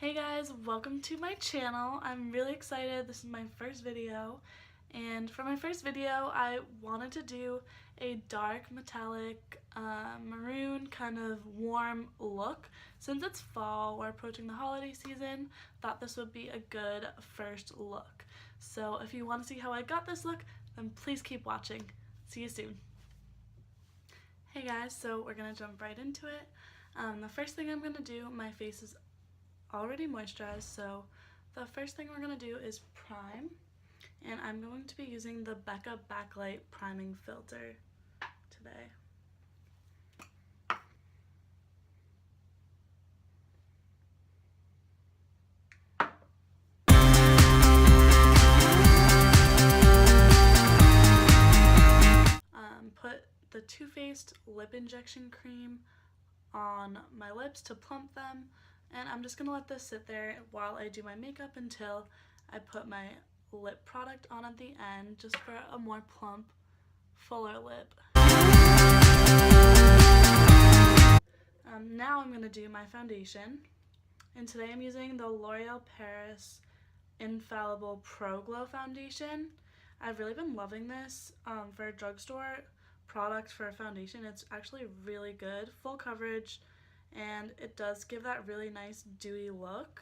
Hey guys, welcome to my channel. I'm really excited. This is my first video, and for my first video I wanted to do a dark metallic maroon kind of warm look. Since it's fall, we're approaching the holiday season, thought this would be a good first look. So if you want to see how I got this look, then please keep watching. See you soon. Hey guys, so we're gonna jump right into it. The first thing I'm gonna do, my face is already moisturized, so the first thing we're going to do is prime, and I'm going to be using the Becca backlight priming filter today. Put the Too Faced lip injection cream on my lips to plump them. And I'm just going to let this sit there while I do my makeup until I put my lip product on at the end, just for a more plump, fuller lip. Now I'm going to do my foundation. And today I'm using the L'Oreal Paris Infallible Pro Glow Foundation. I've really been loving this for a drugstore product for a foundation. It's actually really good, full coverage, and it does give that really nice dewy look.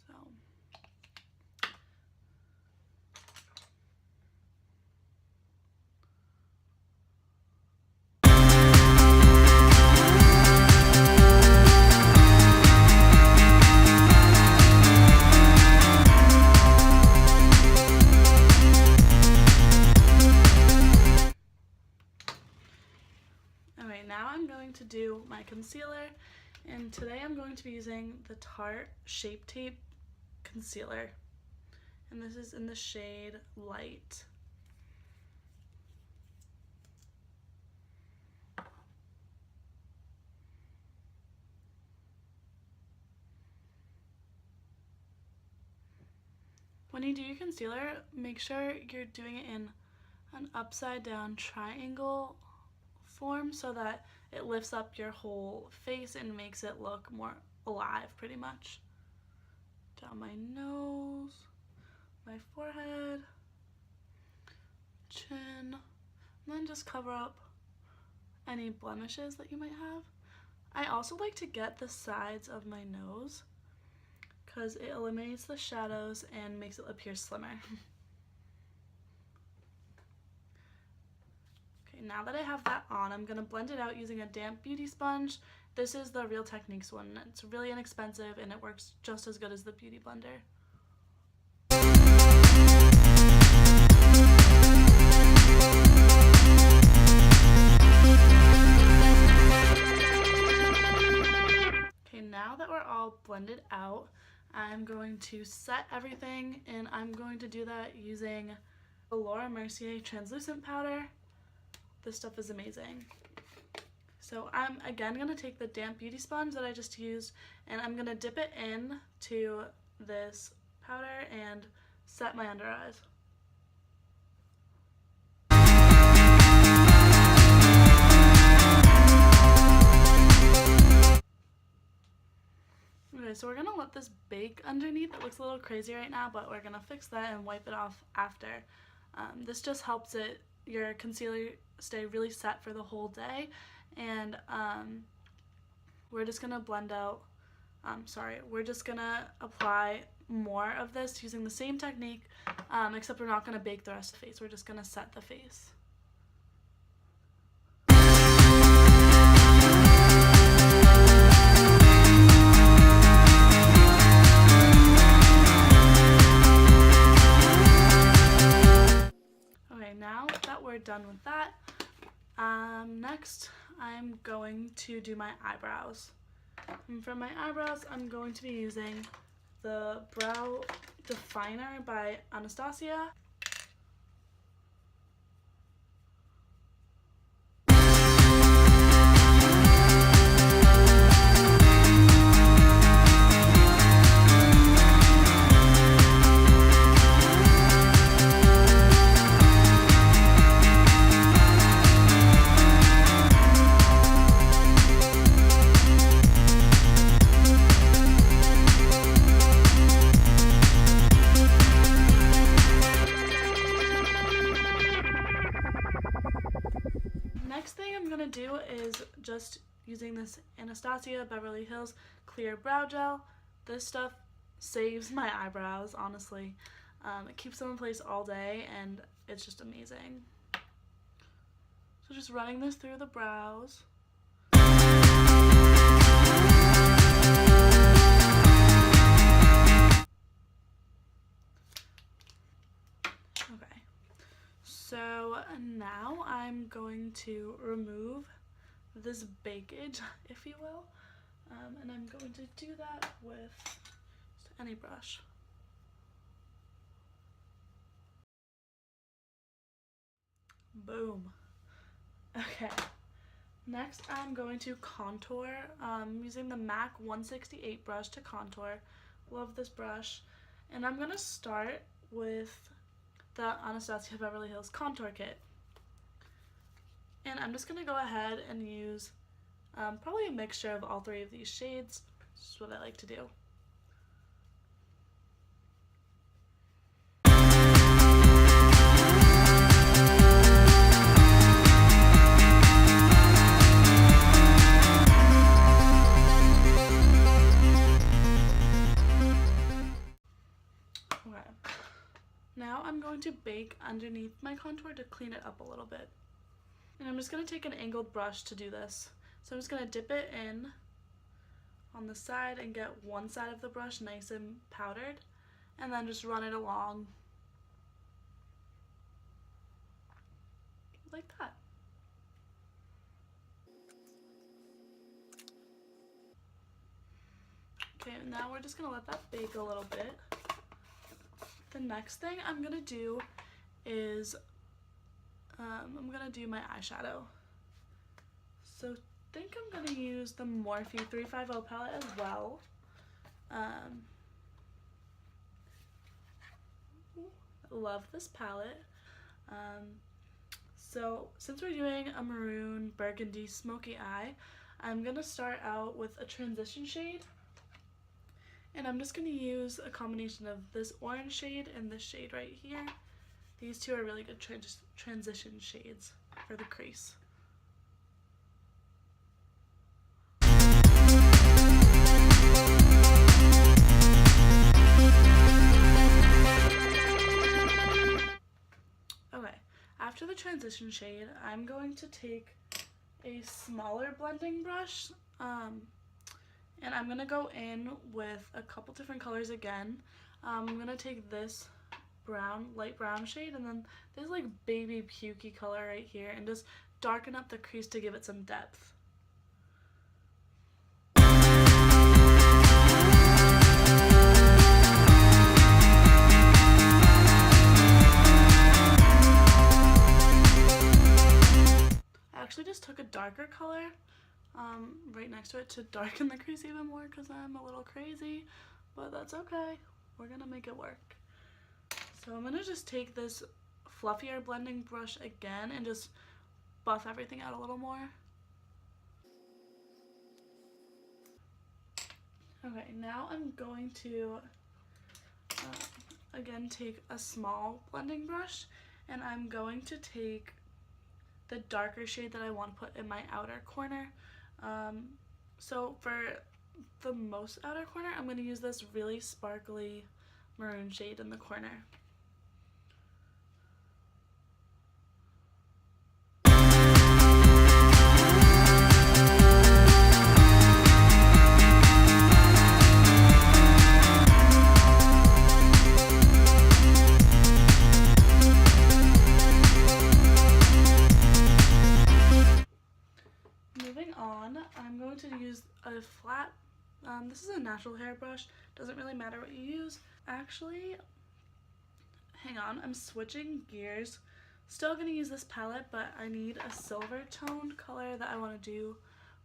So now I'm going to do my concealer, and today I'm going to be using the Tarte Shape Tape Concealer, and this is in the shade Light. When you do your concealer, make sure you're doing it in an upside down triangle form so that it lifts up your whole face and makes it look more alive, pretty much. Down my nose, my forehead, chin, and then just cover up any blemishes that you might have. I also like to get the sides of my nose because it eliminates the shadows and makes it appear slimmer. Now that I have that on, I'm going to blend it out using a damp beauty sponge. This is the Real Techniques one. It's really inexpensive and it works just as good as the beauty blender. Okay, now that we're all blended out, I'm going to set everything, and I'm going to do that using the Mercier translucent powder. This stuff is amazing. So I'm again going to take the damp beauty sponge that I just used, and I'm going to dip it in to this powder and set my under eyes. Okay, so we're going to let this bake underneath. It looks a little crazy right now, but we're going to fix that and wipe it off after. This just helps your concealer stay really set for the whole day, and we're just gonna blend out, we're just gonna apply more of this using the same technique, except we're not gonna bake the rest of the face, we're just gonna set the face. Now that we're done with that, next I'm going to do my eyebrows. And for my eyebrows, I'm going to be using the Brow Definer by Anastasia. just using this Anastasia Beverly Hills Clear Brow Gel. This stuff saves my eyebrows, honestly. It keeps them in place all day, and it's just amazing. So just running this through the brows. Okay, so now I'm going to remove this bakage, if you will, and I'm going to do that with just any brush. Boom. Okay, next I'm going to contour using the MAC 168 brush to contour. Love this brush. And I'm going to start with the Anastasia Beverly Hills Contour Kit. And I'm just going to go ahead and use probably a mixture of all three of these shades. This is what I like to do. Now I'm going to bake underneath my contour to clean it up a little bit. And I'm just going to take an angled brush to do this. So I'm just going to dip it in on the side and get one side of the brush nice and powdered, and then just run it along like that. Okay, now we're just going to let that bake a little bit. The next thing I'm going to do is I'm going to do my eyeshadow. So I think I'm going to use the Morphe 350 palette as well. Love this palette. So since we're doing a maroon burgundy smoky eye, I'm going to start out with a transition shade. And I'm just going to use a combination of this orange shade and this shade right here. These two are really good transition shades for the crease. Okay, after the transition shade, I'm going to take a smaller blending brush, and I'm going to go in with a couple different colors again. I'm going to take this brown, light brown shade, and then this like baby pukey color right here, and just darken up the crease to give it some depth. I actually just took a darker color right next to it to darken the crease even more because I'm a little crazy, but that's okay. We're gonna make it work. So I'm gonna just take this fluffier blending brush again and just buff everything out a little more. Okay, now I'm going to again take a small blending brush, and I'm going to take the darker shade that I want to put in my outer corner. So for the most outer corner, I'm going to use this really sparkly maroon shade in the corner. I'm going to use a flat, this is a natural hair brush, doesn't really matter what you use. Actually, hang on, I'm switching gears. Still going to use this palette, but I need a silver toned color that I want to do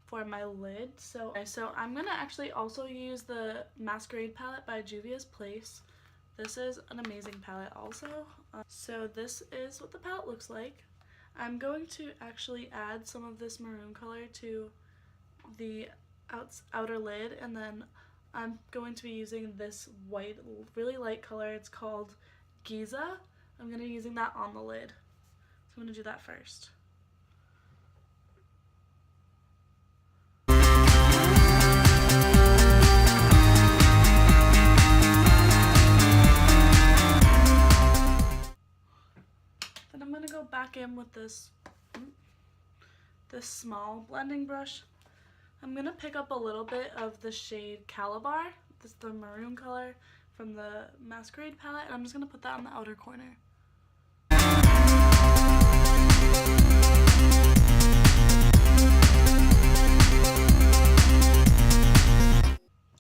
for my lid. So I'm going to actually also use the Masquerade palette by Juvia's Place. This is an amazing palette also. So this is what the palette looks like. I'm going to actually add some of this maroon color to the outer lid, and then I'm going to be using this white, really light color. It's called Giza. I'm going to be using that on the lid. So I'm going to do that first. in with this small blending brush. I'm going to pick up a little bit of the shade Calabar. This is the maroon color from the Masquerade palette, and I'm just going to put that on the outer corner.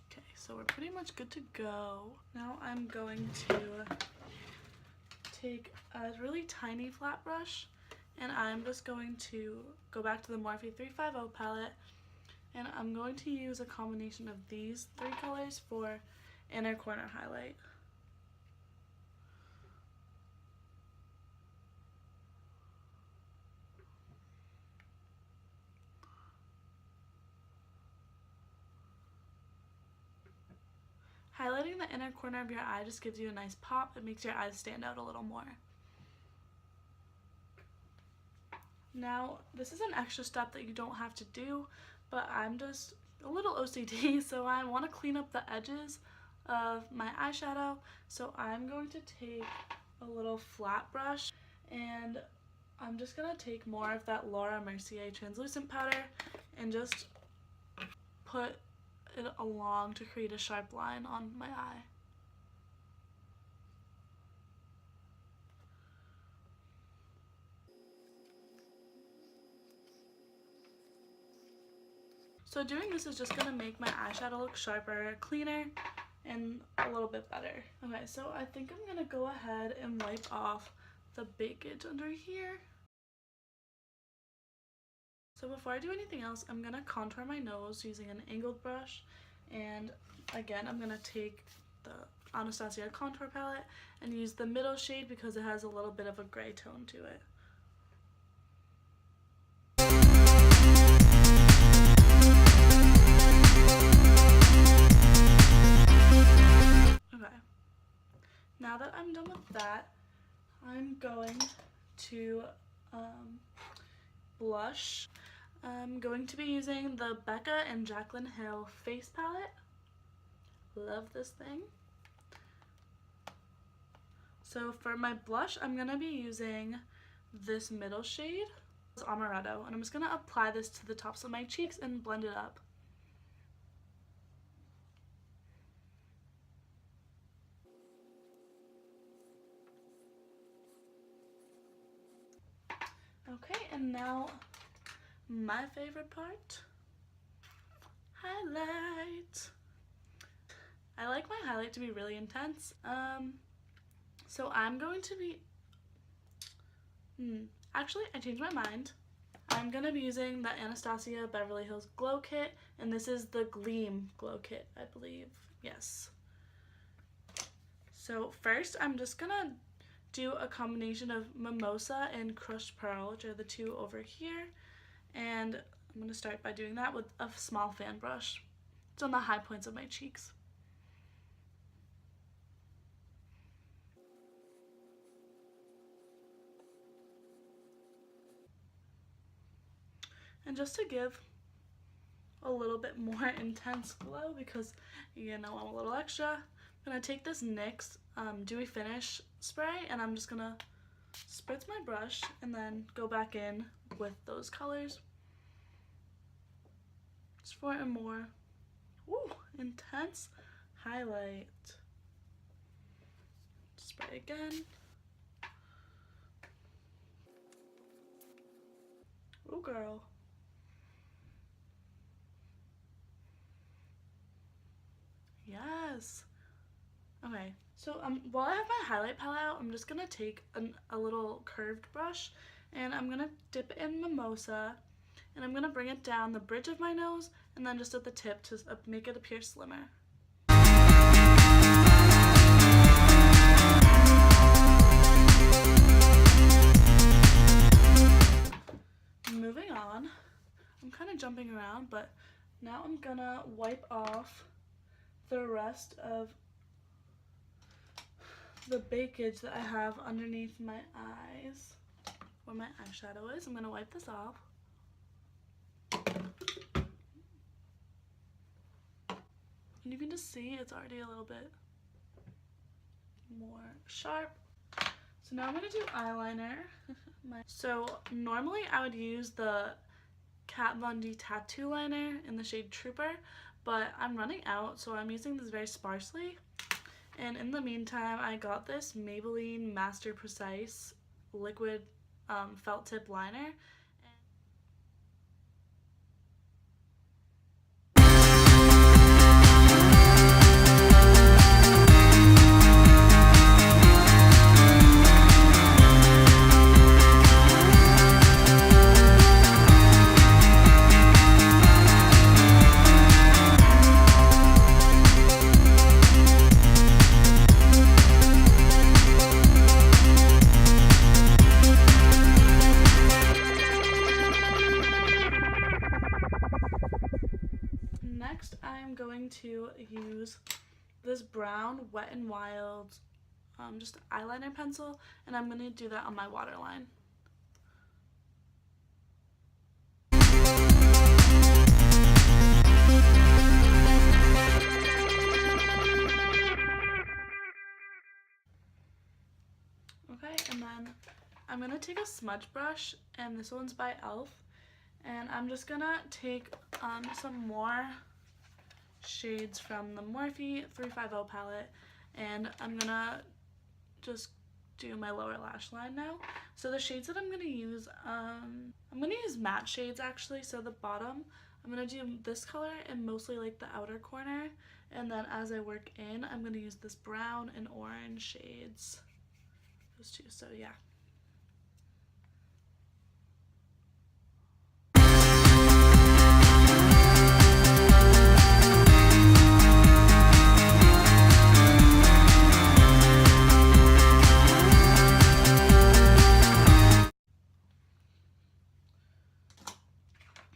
Okay, so we're pretty much good to go. Now I'm going to take a really tiny flat brush, and I'm just going to go back to the Morphe 350 palette, and I'm going to use a combination of these three colors for inner corner highlight. Highlighting the inner corner of your eye just gives you a nice pop. It makes your eyes stand out a little more. Now, this is an extra step that you don't have to do, but I'm just a little OCD, so I want to clean up the edges of my eyeshadow. So I'm going to take a little flat brush, and I'm just going to take more of that Mercier translucent powder and just put it along to create a sharp line on my eye. So doing this is just going to make my eyeshadow look sharper, cleaner, and a little bit better. Okay, so I think I'm going to go ahead and wipe off the bakage under here. So before I do anything else, I'm going to contour my nose using an angled brush. And again, I'm going to take the Anastasia contour palette and use the middle shade because it has a little bit of a gray tone to it. Okay, now that I'm done with that, I'm going to blush. I'm going to be using the Becca and Jaclyn Hill face palette. Love this thing. So for my blush, I'm going to be using this middle shade, it's Amaretto, and I'm just going to apply this to the tops of my cheeks and blend it up. Okay, and now my favorite part, highlight. I like my highlight to be really intense. So I'm going to be, actually I changed my mind. I'm going to be using the Anastasia Beverly Hills Glow Kit, and this is the Gleam Glow Kit, I believe. Yes. So first I'm just going to do a combination of Mimosa and Crushed Pearl, which are the two over here. And I'm going to start by doing that with a small fan brush. It's on the high points of my cheeks. And just to give a little bit more intense glow, because you know I'm a little extra, I'm going to take this NYX Dewy Finish spray, and I'm just going to spritz my brush and then go back in with those colors just for a more intense highlight. Spray again. Ooh, girl. Yes. Okay, so while I have my highlight palette out, I'm just gonna take a little curved brush, and I'm gonna dip it in Mimosa, and I'm gonna bring it down the bridge of my nose and then just at the tip to make it appear slimmer. Moving on, I'm kind of jumping around, but now I'm gonna wipe off the rest of the bakage that I have underneath my eyes where my eyeshadow is. I'm gonna wipe this off. And you can just see it's already a little bit more sharp. So now I'm going to do eyeliner. So normally I would use the Kat Von D tattoo liner in the shade Trooper, but I'm running out, so I'm using this very sparsely. And in the meantime, I got this Maybelline Master Precise liquid felt tip liner. Next, I'm going to use this brown Wet n Wild just eyeliner pencil, and I'm going to do that on my waterline. Okay, and then I'm going to take a smudge brush, and this one's by e.l.f. And I'm just going to take some more shades from the Morphe 350 palette, and I'm going to just do my lower lash line now. So the shades that I'm going to use, I'm going to use matte shades actually. So the bottom, I'm going to do this color and mostly like the outer corner, and then as I work in, I'm going to use this brown and orange shades. Those two, so yeah.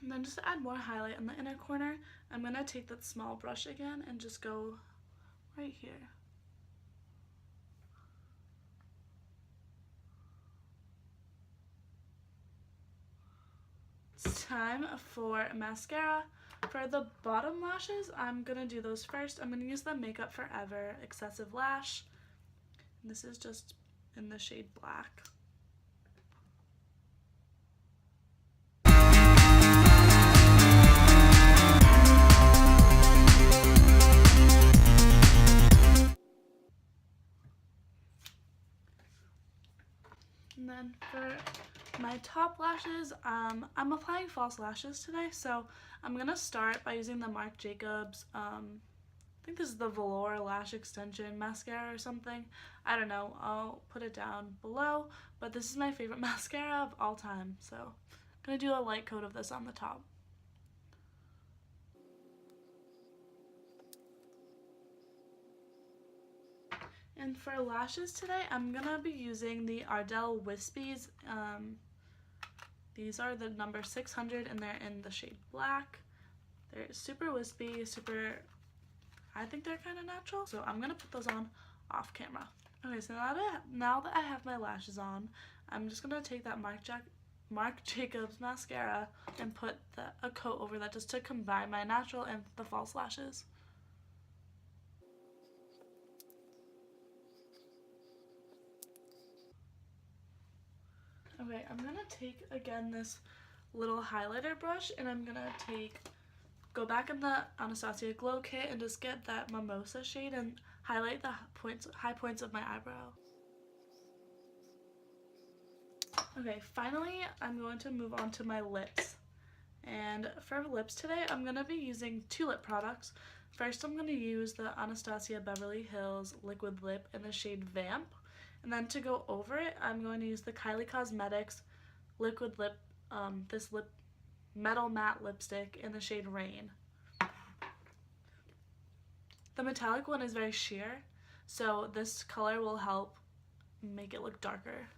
And then just to add more highlight in the inner corner, I'm going to take that small brush again and just go right here. It's time for mascara. For the bottom lashes, I'm going to do those first. I'm going to use the Makeup Forever Excessive Lash. And this is just in the shade Black. And then for my top lashes, I'm applying false lashes today, so I'm going to start by using the Marc Jacobs, I think this is the Velour Lash Extension Mascara or something. I don't know, I'll put it down below, but this is my favorite mascara of all time, so I'm going to do a light coat of this on the top. And for lashes today, I'm going to be using the Ardell Wispies. These are the number 600 and they're in the shade Black. They're super wispy, I think they're kind of natural. So I'm going to put those on off camera. Okay, so now that I have my lashes on, I'm just going to take that Marc Jacobs mascara and put a coat over that just to combine my natural and the false lashes. Okay, I'm going to take, again, this little highlighter brush, and I'm going to go back in the Anastasia Glow Kit and just get that Mimosa shade and highlight the high points of my eyebrow. Okay, finally, I'm going to move on to my lips. And for lips today, I'm going to be using two lip products. First, I'm going to use the Anastasia Beverly Hills Liquid Lip in the shade Vamp. And then to go over it, I'm going to use the Kylie Cosmetics Liquid Lip, this metal matte lipstick in the shade Rain. The metallic one is very sheer, so this color will help make it look darker.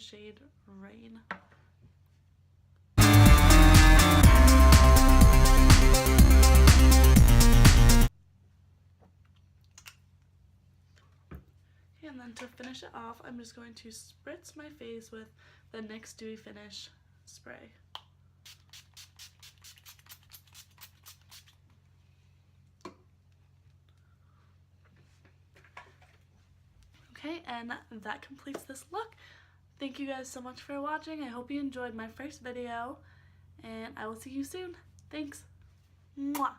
shade Rain. And then to finish it off, I'm just going to spritz my face with the NYX Dewy Finish spray. Okay, and that completes this look. Thank you guys so much for watching. I hope you enjoyed my first video, and I will see you soon. Thanks. Mwah.